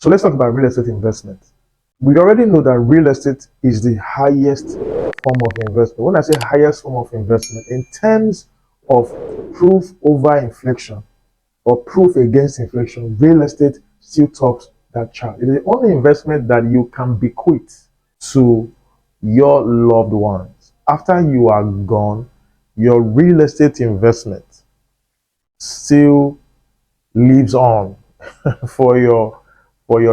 So let's talk about real estate investment. We already know that real estate is the highest form of investment. When I say highest form of investment, in terms of proof over inflation or proof against inflation, real estate still tops that chart. It is the only investment that you can bequeath to your loved ones. After you are gone, your real estate investment still lives on for your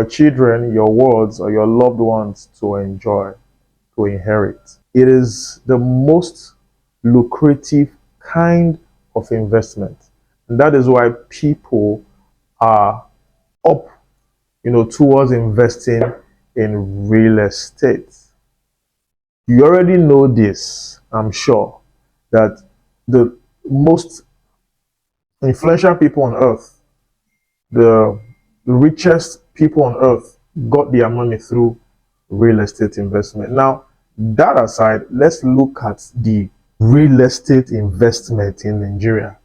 children, your wards, or your loved ones to enjoy, to inherit. It is the most lucrative kind of investment. And that is why people are up, towards investing in real estate. You already know this, I'm sure, that the most influential people on earth, the richest people on earth, got their money through real estate investment. Now, that aside, let's look at the real estate investment in Nigeria.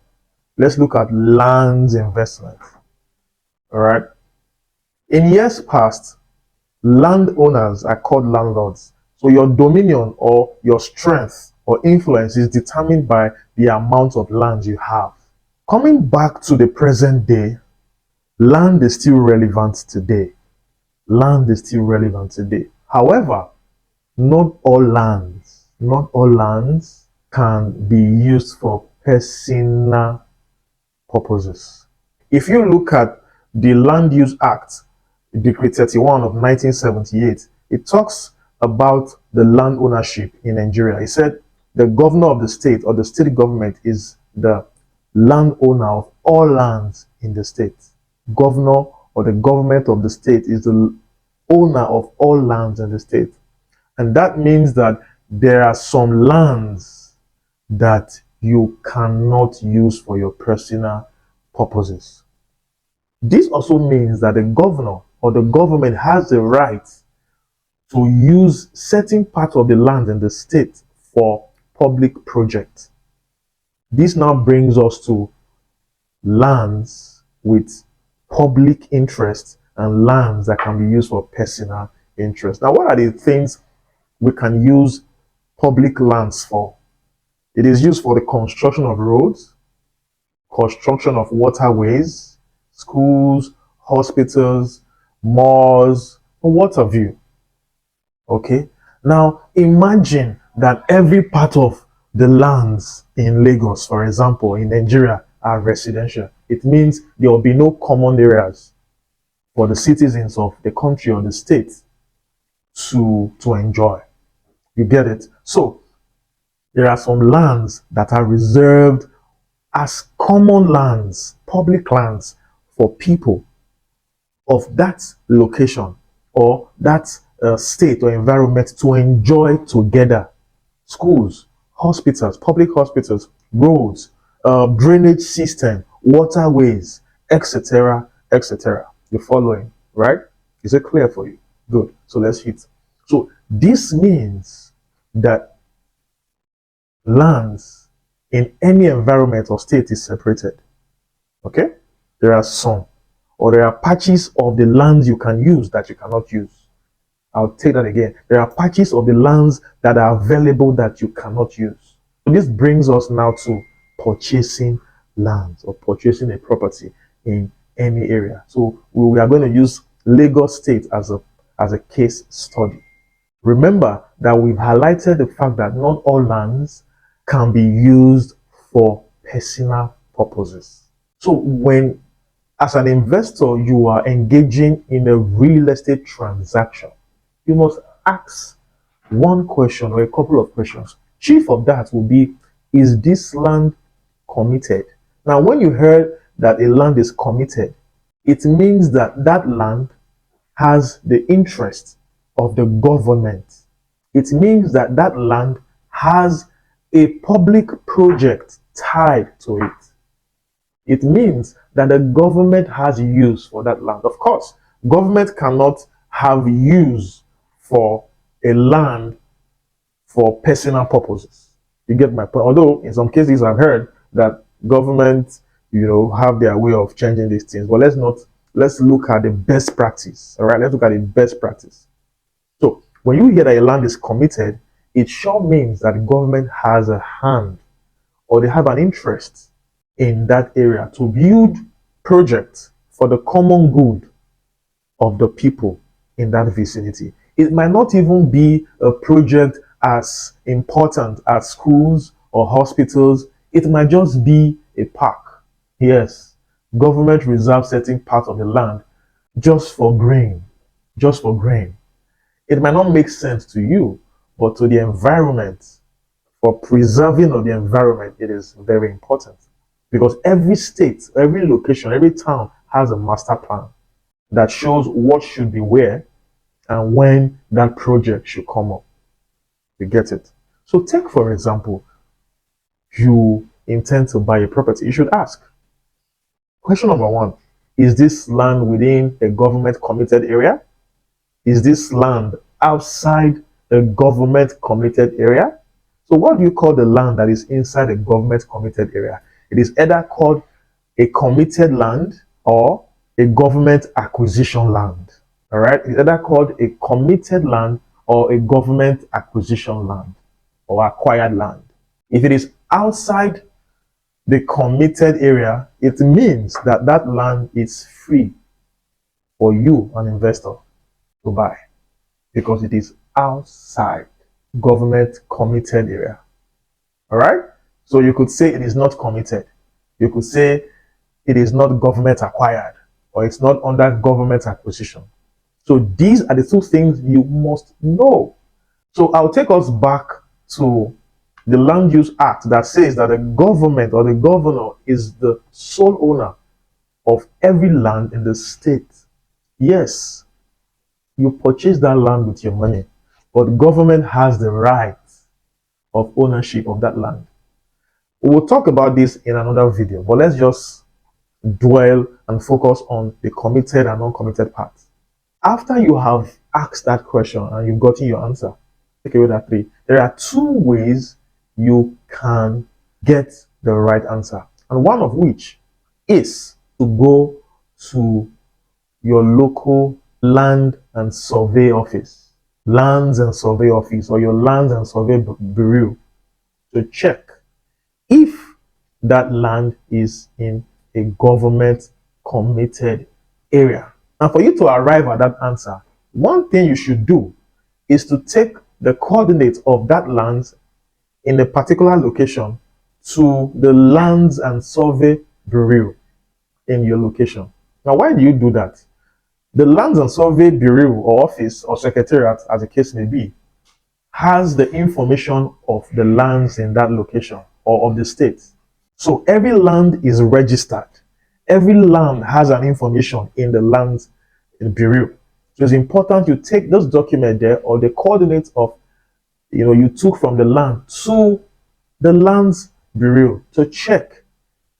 Let's look at lands investment. All right. In years past, landowners are called landlords. So your dominion or your strength or influence is determined by the amount of land you have. Coming back to the present day, land is still relevant today. Land is still relevant today. However, not all lands can be used for personal purposes. If you look at the Land Use Act, Decree 31 of 1978, it talks about the land ownership in Nigeria. It said the governor of the state or the state government is the landowner of all lands in the state. Governor or the government of the state is the owner of all lands in the state. And that means that there are some lands that you cannot use for your personal purposes. This also means that the governor or the government has the right to use certain parts of the land in the state for public projects. This now brings us to lands with public interest and lands that can be used for personal interest. Now, what are the things we can use public lands for? It is used for the construction of roads, construction of waterways, schools, hospitals, malls, and what have you. Okay? Now, imagine that every part of the lands in Lagos, for example, in Nigeria, are residential. It means there will be no common areas for the citizens of the country or the state to enjoy. You get it? So, there are some lands that are reserved as common lands, public lands for people of that location or that state or environment to enjoy together. Schools, hospitals, public hospitals, roads, drainage system, waterways, etc., etc. You're following, right? Is it clear for you? Good. So let's hit. So this means that lands in any environment or state is separated. Okay? There are some, or there are patches of the lands you can use that you cannot use. I'll take that again. There are patches of the lands that are available that you cannot use. So this brings us now to purchasing lands or purchasing a property in any area. So we are going to use Lagos State as a case study. Remember that we've highlighted the fact that not all lands can be used for personal purposes. So when, as an investor, you are engaging in a real estate transaction, you must ask one question or a couple of questions. Chief of that will be, is this land committed? Now, when you heard that a land is committed, it means that that land has the interest of the government. It means that that land has a public project tied to it. It means that the government has use for that land. Of course, government cannot have use for a land for personal purposes. You get my point? Although in some cases I've heard that government, have their way of changing these things. But let's not let's look at the best practice. All right, let's look at the best practice. So when you hear that a land is committed, it sure means that the government has a hand or they have an interest in that area to build projects for the common good of the people in that vicinity. It might not even be a project as important as schools or hospitals. It might just be a park. Yes, government reserves certain parts of the land just for grain, just for grain. It might not make sense to you, but to the environment, for preserving of the environment, it is very important. Because every state, every location, every town has a master plan that shows what should be where and when that project should come up. You get it? So take, for example, you intend to buy a property. You should ask. Question number one, is this land within a government committed area? Is this land outside a government committed area? So what do you call the land that is inside a government committed area? It is either called a committed land or a government acquisition land. All right, it's either called a committed land or a government acquisition land or acquired land. If it is outside the committed area, it means that that land is free for you, an investor, to buy because it is outside government committed area. All right, so you could say it is not committed. You could say it is not government acquired or it's not under government acquisition. So these are the two things you must know. So I'll take us back to the Land Use Act that says that the government or the governor is the sole owner of every land in the state. Yes, you purchase that land with your money, but the government has the right of ownership of that land. We'll talk about this in another video, but let's just dwell and focus on the committed and non-committed parts. After you have asked that question and you've gotten your answer, take away that three. There are two ways you can get the right answer, and one of which is to go to your local land and survey office, lands and survey office, or your lands and survey bureau to check if that land is in a government committed area. And for you to arrive at that answer, one thing you should do is to take the coordinates of that land in a particular location to the Lands and Survey Bureau in your location. Now, why do you do that? The Lands and Survey Bureau or office or secretariat, as the case may be, has the information of the lands in that location or of the state. So every land is registered. Every land has an information in the Lands Bureau. So it's important you take those documents there or the coordinates of you took from the land to the Lands Bureau to check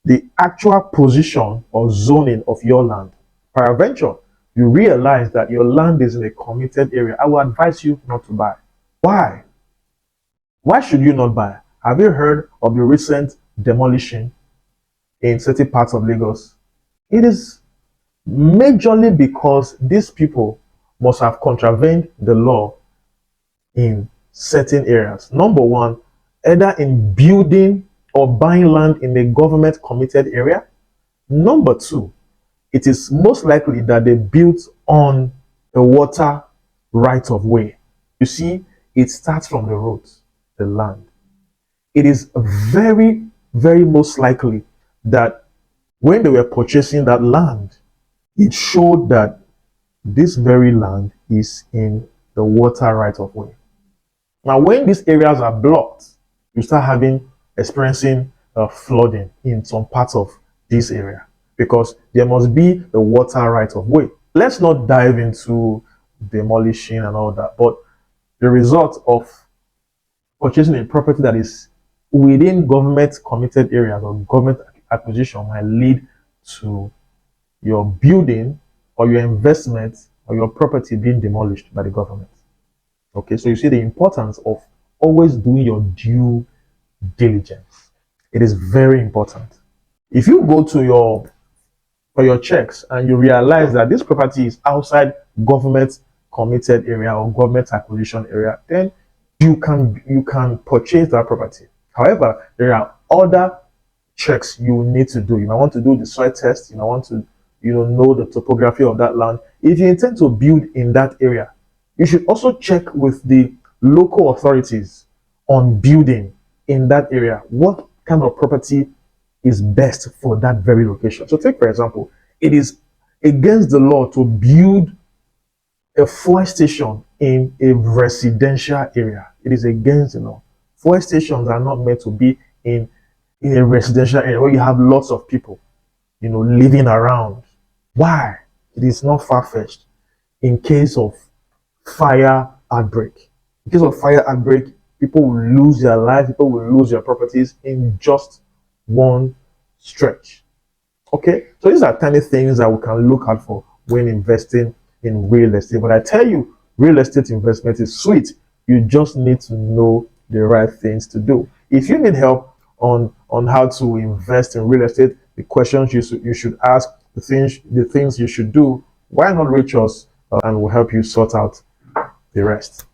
the actual position or zoning of your land. Peradventure, you realize that your land is in a committed area, I will advise you not to buy. Why? Why should you not buy? Have you heard of the recent demolition in certain parts of Lagos? It is majorly because these people must have contravened the law in certain areas. Number one, either in building or buying land in a government committed area. Number two, it is most likely that they built on a water right of way. You see, it starts from the road, the land. It is very, very most likely that when they were purchasing that land, it showed that this very land is in the water right of way. Now, when these areas are blocked, you start experiencing flooding in some parts of this area because there must be the water right of way. Let's not dive into demolition and all that, but the result of purchasing a property that is within government committed areas or government acquisition might lead to your building or your investment or your property being demolished by the government. Okay, so you see the importance of always doing your due diligence. It is very important. If you go to for your checks and you realize that this property is outside government committed area or government acquisition area, then you can purchase that property. However, there are other checks you need to do. You might want to do the soil test. You might want to, know the topography of that land. If you intend to build in that area, you should also check with the local authorities on building in that area. What kind of property is best for that very location? So, take for example, it is against the law to build a fuel station in a residential area. It is against the law. Fuel stations are not meant to be in a residential area where you have lots of people, living around. Why? It is not far-fetched. In case of fire outbreak, in case of fire outbreak, people will lose their lives, people will lose their properties in just one stretch. Okay, so these are tiny things that we can look out for when investing in real estate. But I tell you, real estate investment is sweet. You just need to know the right things to do. If you need help on how to invest in real estate, the questions you should ask, the things you should do, why not reach us and we'll help you sort out the rest.